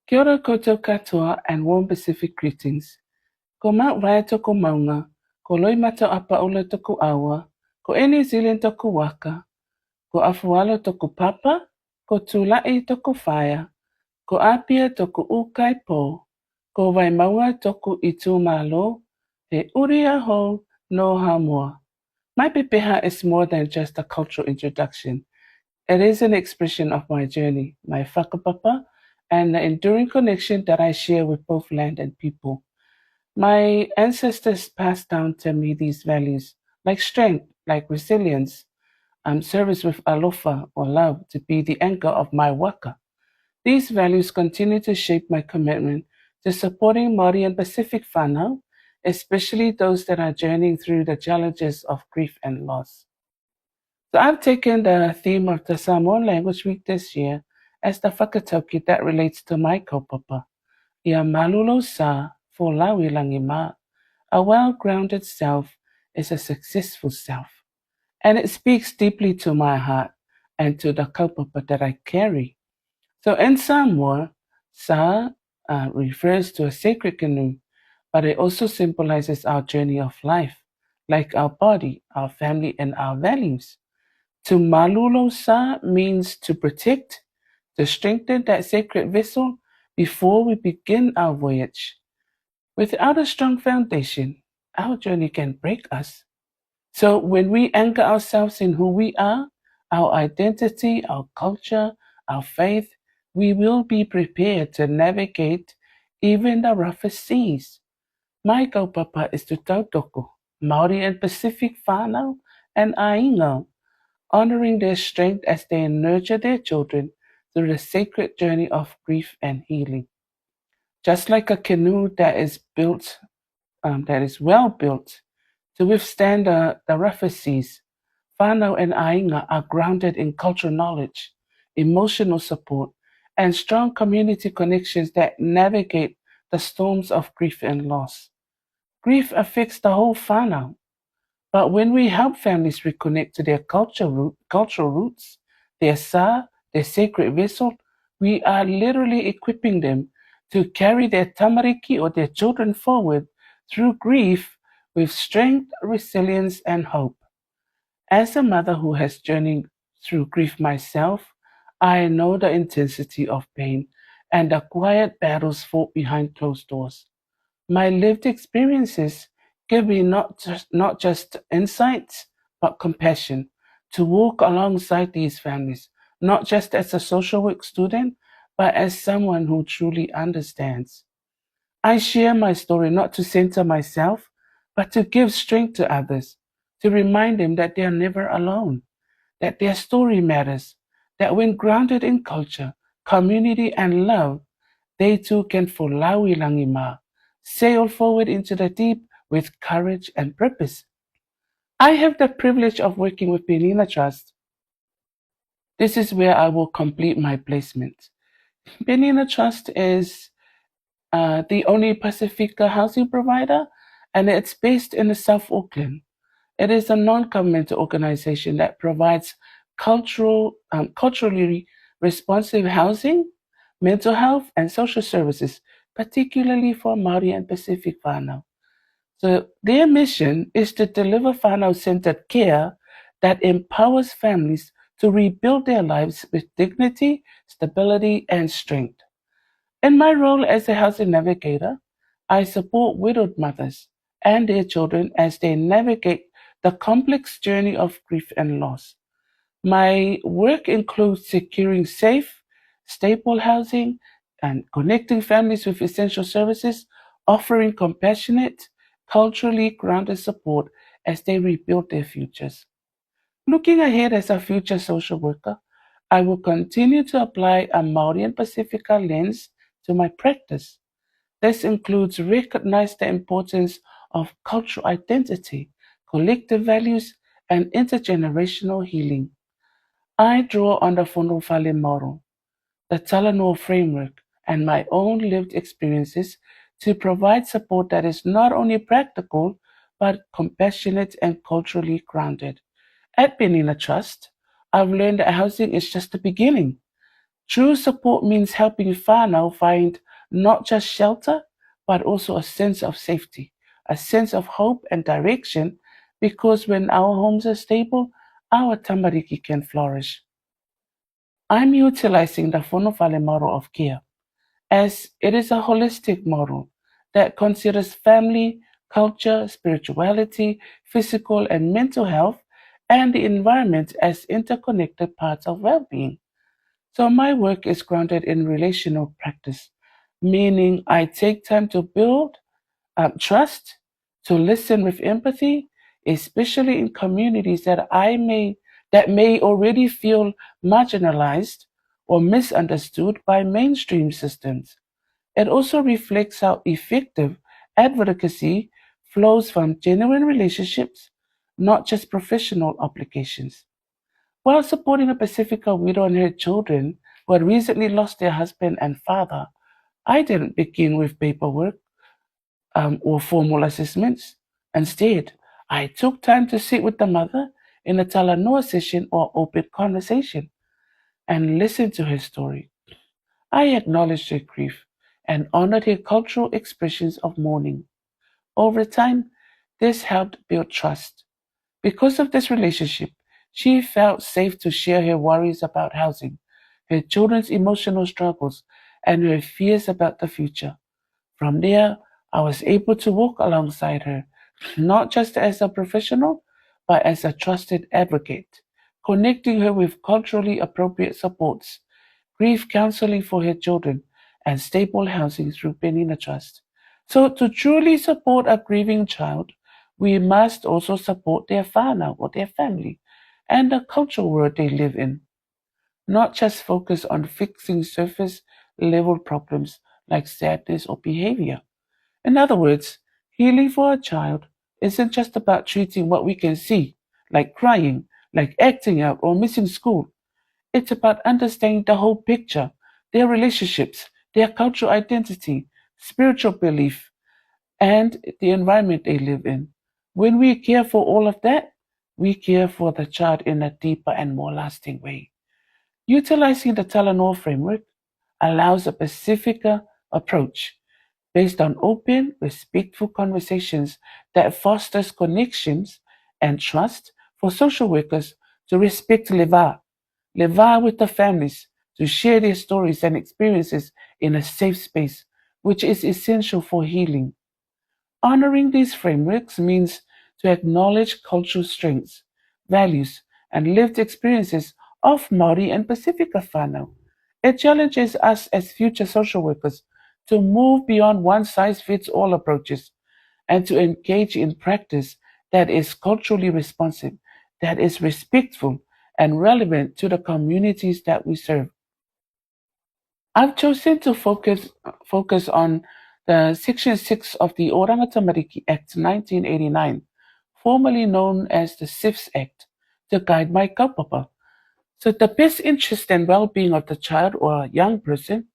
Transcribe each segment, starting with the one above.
Kia ora koutou katoa and warm Pacific greetings. Ko Mount Wai toko maunga, ko loi mata apa ula toko awa, ko e New Zealand toko waka, ko Afualo toko papa, ko Tula'i toko whaia, ko Apia toko ukai po, ko Waimaua toko I tūmalo, he uri aho no hamoa. My PfH is more than just a cultural introduction. It is an expression of my journey, my whakapapa, and the enduring connection that I share with both land and people. My ancestors passed down to me these values, like strength, like resilience, service with alofa or love to be the anchor of my waka. These values continue to shape my commitment to supporting Māori and Pacific whānau, especially those that are journeying through the challenges of grief and loss. So I've taken the theme of the Samoan Language Week this year as the whakatauki that relates to my kaupapa. Ia malulo sa for lauilangi ma. A well-grounded self is a successful self. And it speaks deeply to my heart and to the kaupapa that I carry. So in Samoa, sa refers to a sacred canoe, but it also symbolizes our journey of life, like our body, our family, and our values. To malulo sa means to protect, to strengthen that sacred vessel before we begin our voyage. Without a strong foundation, our journey can break us. So when we anchor ourselves in who we are, our identity, our culture, our faith, we will be prepared to navigate even the roughest seas. My kaupapa is to tautoko, Māori and Pacific whānau, and ainga, honoring their strength as they nurture their children through the sacred journey of grief and healing. Just like a canoe that is well built to withstand the roughest seas, whānau and ainga are grounded in cultural knowledge, emotional support, and strong community connections that navigate the storms of grief and loss. Grief affects the whole whānau, but when we help families reconnect to their cultural roots, their sa, their sacred vessel, we are literally equipping them to carry their tamariki or their children forward through grief with strength, resilience, and hope. As a mother who has journeyed through grief myself, I know the intensity of pain and the quiet battles fought behind closed doors. My lived experiences give me not just insights, but compassion to walk alongside these families, not just as a social work student, but as someone who truly understands. I share my story not to center myself, but to give strength to others, to remind them that they are never alone, that their story matters, that when grounded in culture, community, and love, they too can folawi langima, sail forward into the deep with courage and purpose. I have the privilege of working with Penina Trust. This is where I will complete my placement. Penina Trust is the only Pacifica housing provider, and it's based in the South Auckland. It is a non-governmental organization that provides culturally responsive housing, mental health, and social services, particularly for Māori and Pacific whānau. So their mission is to deliver whānau-centered care that empowers families to rebuild their lives with dignity, stability, and strength. In my role as a housing navigator, I support widowed mothers and their children as they navigate the complex journey of grief and loss. My work includes securing safe, stable housing and connecting families with essential services, offering compassionate, culturally grounded support as they rebuild their futures. Looking ahead as a future social worker, I will continue to apply a Māori and Pacifica lens to my practice. This includes recognize the importance of cultural identity, collective values, and intergenerational healing. I draw on the Whanofale model, the Talanoa framework, and my own lived experiences to provide support that is not only practical, but compassionate and culturally grounded. At Penina Trust, I've learned that housing is just the beginning. True support means helping whānau find not just shelter, but also a sense of safety, a sense of hope and direction, because when our homes are stable, our tamariki can flourish. I'm utilizing the whanawhale model of care, as it is a holistic model that considers family, culture, spirituality, physical and mental health, and the environment as interconnected parts of well-being. So my work is grounded in relational practice, meaning I take time to build trust, to listen with empathy, especially in communities that may already feel marginalized or misunderstood by mainstream systems. It also reflects how effective advocacy flows from genuine relationships, not just professional obligations. While supporting a Pacifica widow and her children who had recently lost their husband and father, I didn't begin with paperwork or formal assessments. Instead, I took time to sit with the mother in a talanoa session or open conversation and listen to her story. I acknowledged her grief and honored her cultural expressions of mourning. Over time, this helped build trust. Because of this relationship, she felt safe to share her worries about housing, her children's emotional struggles, and her fears about the future. From there, I was able to walk alongside her, not just as a professional, but as a trusted advocate, connecting her with culturally appropriate supports, grief counseling for her children, and stable housing through Penina Trust. So, to truly support a grieving child, we must also support their whānau or their family and the cultural world they live in, not just focus on fixing surface level problems like sadness or behavior. In other words, healing for a child isn't just about treating what we can see, like crying, like acting out, or missing school. It's about understanding the whole picture, their relationships, their cultural identity, spiritual belief, and the environment they live in. When we care for all of that, we care for the child in a deeper and more lasting way. Utilizing the Talanoa framework allows a Pacifica approach based on open, respectful conversations that fosters connections and trust for social workers to respect Leva with the families, to share their stories and experiences in a safe space, which is essential for healing. Honoring these frameworks means to acknowledge cultural strengths, values, and lived experiences of Maori and Pacifica whānau. It challenges us as future social workers to move beyond one-size-fits-all approaches and to engage in practice that is culturally responsive, that is respectful, and relevant to the communities that we serve. I've chosen to focus on the Section 6 of the Oranga Tamariki Act 1989, formerly known as the SIFS Act, to guide my kaupapa. So the best interest and well-being of the child or young person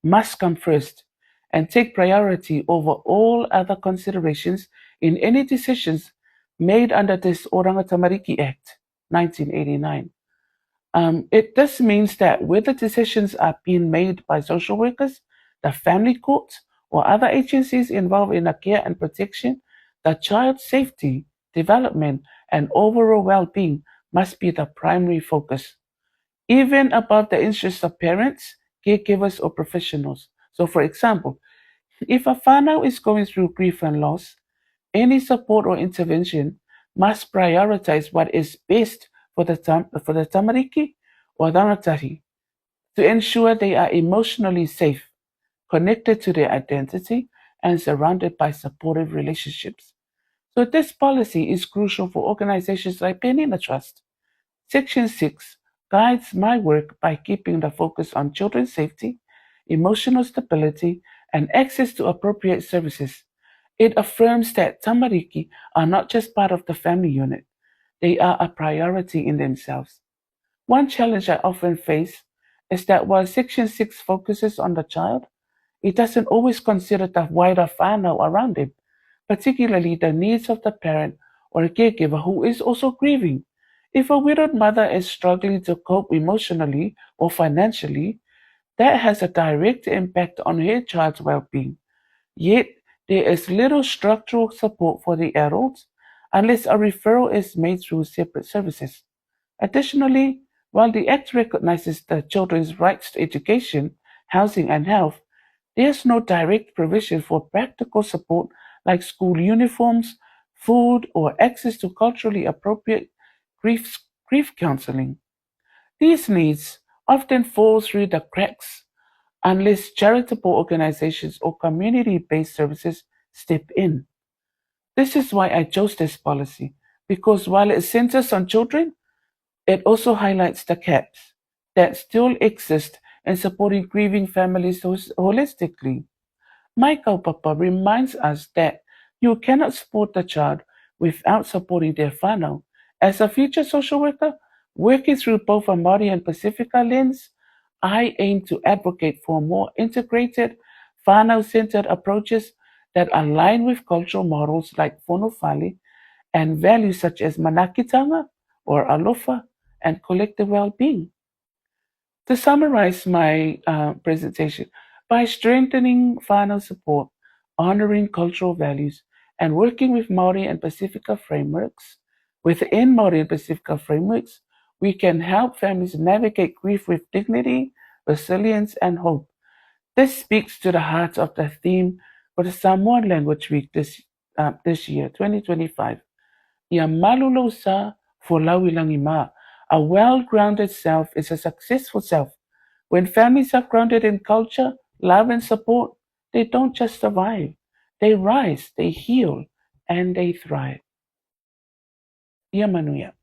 must come first and take priority over all other considerations in any decisions made under this Oranga Tamariki Act 1989. This means that whether decisions are being made by social workers, the family courts, or other agencies involved in the care and protection, the child's safety, development, and overall well-being must be the primary focus, even above the interests of parents, caregivers, or professionals. So, for example, if a whānau is going through grief and loss, any support or intervention must prioritize what is best for the tamariki or rangatahi to ensure they are emotionally safe, connected to their identity, and surrounded by supportive relationships. So this policy is crucial for organizations like Penina Trust. Section 6 guides my work by keeping the focus on children's safety, emotional stability, and access to appropriate services. It affirms that tamariki are not just part of the family unit, they are a priority in themselves. One challenge I often face is that while Section 6 focuses on the child, it doesn't always consider the wider whānau around him, particularly the needs of the parent or caregiver who is also grieving. If a widowed mother is struggling to cope emotionally or financially, That has a direct impact on her child's well-being. Yet, there is little structural support for the adults unless a referral is made through separate services. Additionally, while the Act recognizes the children's rights to education, housing, and health, there's no direct provision for practical support like school uniforms, food, or access to culturally appropriate grief counseling. These needs often fall through the cracks unless charitable organizations or community based services step in. This is why I chose this policy, because while it centers on children, it also highlights the gaps that still exist in supporting grieving families holistically. My Kaupapa reminds us that you cannot support the child without supporting their whānau. As a future social worker, working through both a Māori and Pacifica lens, I aim to advocate for more integrated, whānau-centered approaches that align with cultural models like whanofale and values such as manakitanga or alofa and collective well-being. To summarize my presentation, by strengthening whānau support, honoring cultural values, and working with Māori and Pacifica frameworks, within Māori and Pacifica frameworks, we can help families navigate grief with dignity, resilience, and hope. This speaks to the heart of the theme for the Samoan Language Week this year, 2025. Ia malolo sa for lauilangi ma. A well-grounded self is a successful self. When families are grounded in culture, love, and support, they don't just survive. They rise, they heal, and they thrive. Ia manuia.